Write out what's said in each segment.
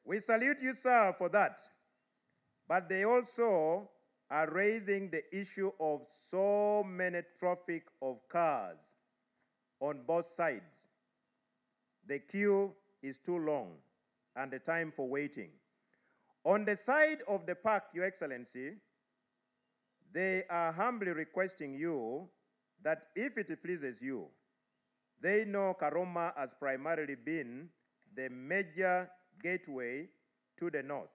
We salute you, sir, for that. But they also are raising the issue of so many traffic of cars on both sides. The queue is too long and the time for waiting. On the side of the park, Your Excellency, they are humbly requesting you that if it pleases you, they know Karuma has primarily been the major gateway to the north.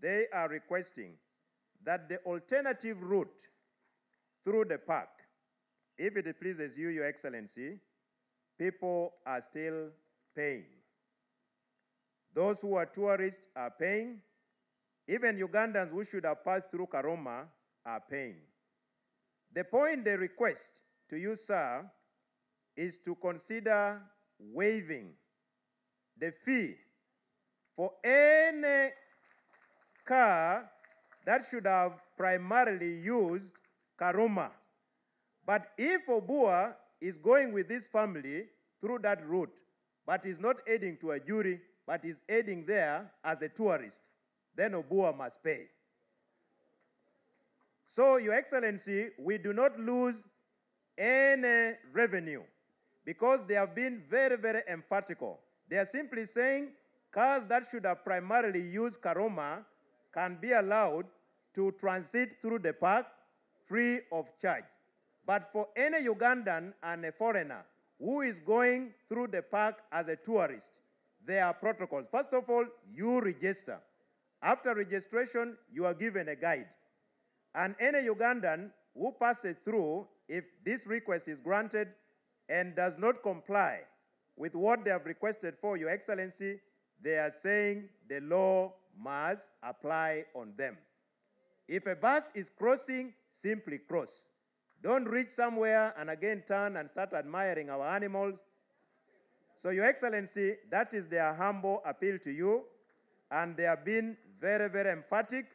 They are requesting that the alternative route through the park, if it pleases you, Your Excellency, people are still paying. Those who are tourists are paying. Even Ugandans who should have passed through Karuma are paying. The point they request to you, sir, is to consider waiving the fee for any car that should have primarily used Karuma. But if Obua is going with his family through that route, but is not aiding to a jury, but is aiding there as a tourist, then Obua must pay. So, Your Excellency, we do not lose any revenue because they have been very, very emphatical. They are simply saying cars that should have primarily used Karuma can be allowed to transit through the park free of charge. But for any Ugandan and a foreigner who is going through the park as a tourist, there are protocols. First of all, you register. After registration, you are given a guide. And any Ugandan who passes through, if this request is granted and does not comply with what they have requested for, Your Excellency, they are saying the law must apply on them. If a bus is crossing, simply cross. Don't reach somewhere and again turn and start admiring our animals. So, Your Excellency, that is their humble appeal to you, and they have been very, very emphatic,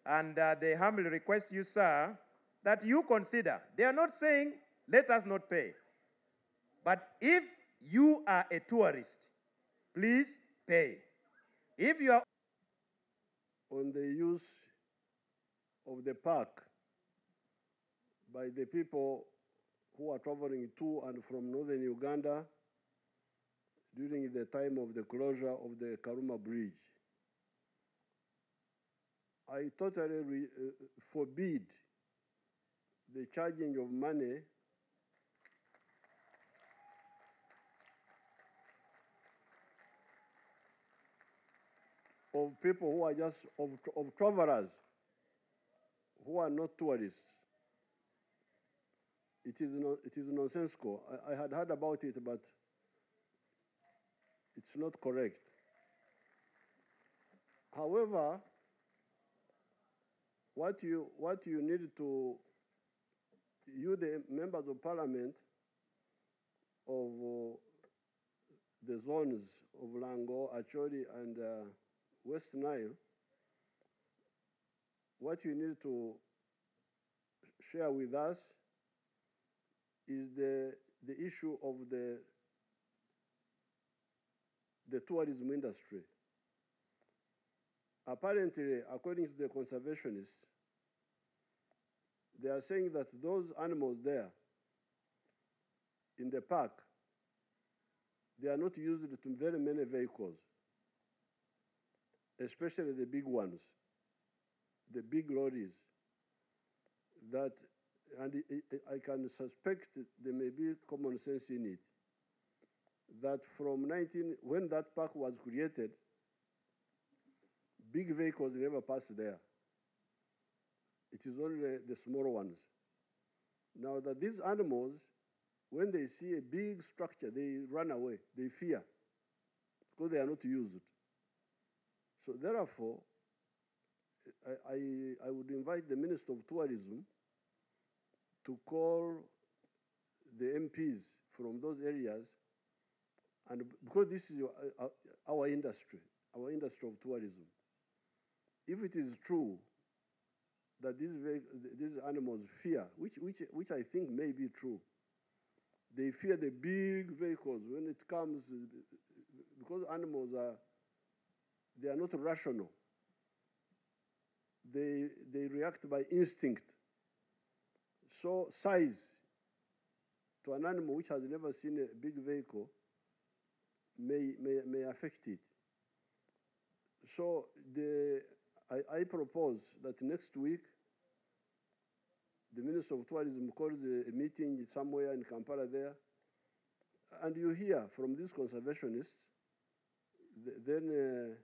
and they humbly request you, sir, that you consider. They are not saying, let us not pay. But if you are a tourist, please pay. If you are on the use of the park by the people who are traveling to and from northern Uganda during the time of the closure of the Karuma Bridge, I totally forbid the charging of money of people who are just of travelers who are not tourists. It is nonsensical. I had heard about it, but it's not correct. However, what you need to, you the members of parliament of the zones of Lango, Acholi, and West Nile, what you need to share with us is the issue of the tourism industry. Apparently, according to the conservationists, they are saying that those animals there in the park, they are not used to very many vehicles, especially the big ones, the big lorries, that, and I can suspect there may be common sense in it, that from when that park was created, big vehicles never passed there. It is only the small ones. Now that these animals, when they see a big structure, they run away, they fear, because they are not used. So therefore, I would invite the Minister of Tourism to call the MPs from those areas, and because this is our industry of tourism. If it is true that these animals fear, which I think may be true, they fear the big vehicles when it comes, because animals they are not rational. They react by instinct. So size to an animal which has never seen a big vehicle may affect it. So I propose that next week the Minister of Tourism calls a meeting somewhere in Kampala there, and you hear from these conservationists. Then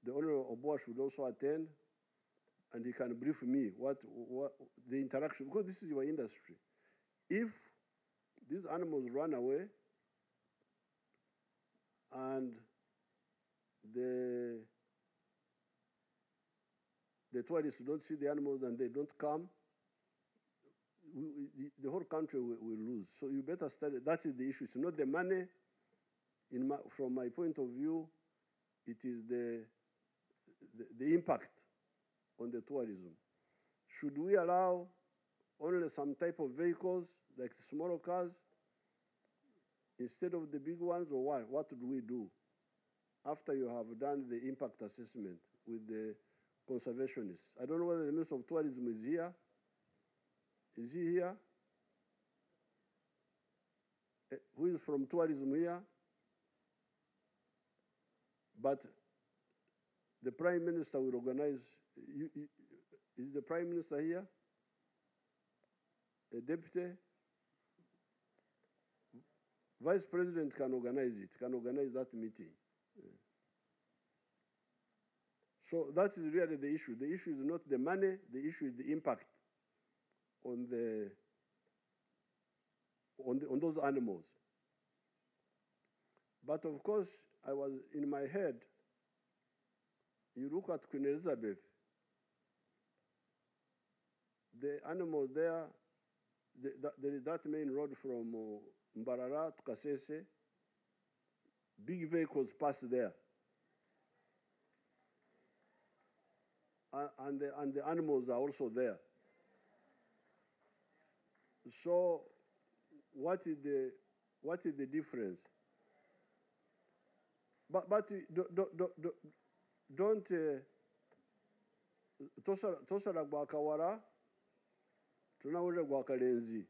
the Honorable Oboa should also attend, and he can brief me what the interaction, because this is your industry. If these animals run away and the tourists don't see the animals and they don't come, the whole country will lose. So you better study. That is the issue. It's not the money. From my point of view, it is the impact on the tourism. Should we allow only some type of vehicles, like smaller cars, instead of the big ones, or what? What do we do after you have done the impact assessment with the conservationists? I don't know whether the Minister of Tourism is here. Is he here? Who is from tourism here? But the Prime Minister will organize. Is the Prime Minister here? A deputy? Vice President can organize it, can organize that meeting. So that is really the issue. The issue is not the money, the issue is the impact on those animals. But of course, I was in my head, you look at Queen Elizabeth, the animals there, there is that main road from Mbarara to Kasese, big vehicles pass there. And the animals are also there. So what is the difference? But don't tosala gwa kawara tunawulira gwa kalenzi.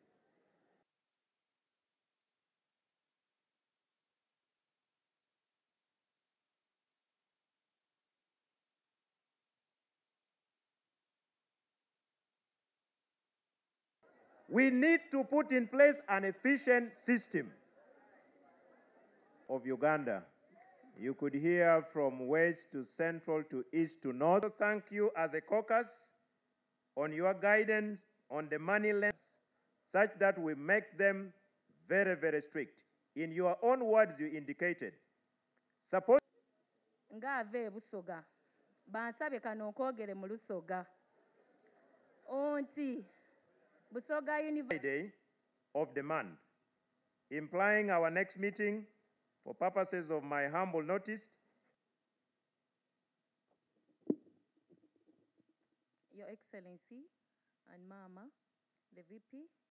We need to put in place an efficient system of Uganda. You could hear from west to central to east to north. So thank you as a caucus on your guidance on the money lenders, such that we make them very, very strict. In your own words, you indicated. Suppose ngave busoga bansabe kano kogere mu lusoga onti busoga Friday of the month, implying our next meeting, for purposes of my humble notice, Your Excellency and Mama, the VP,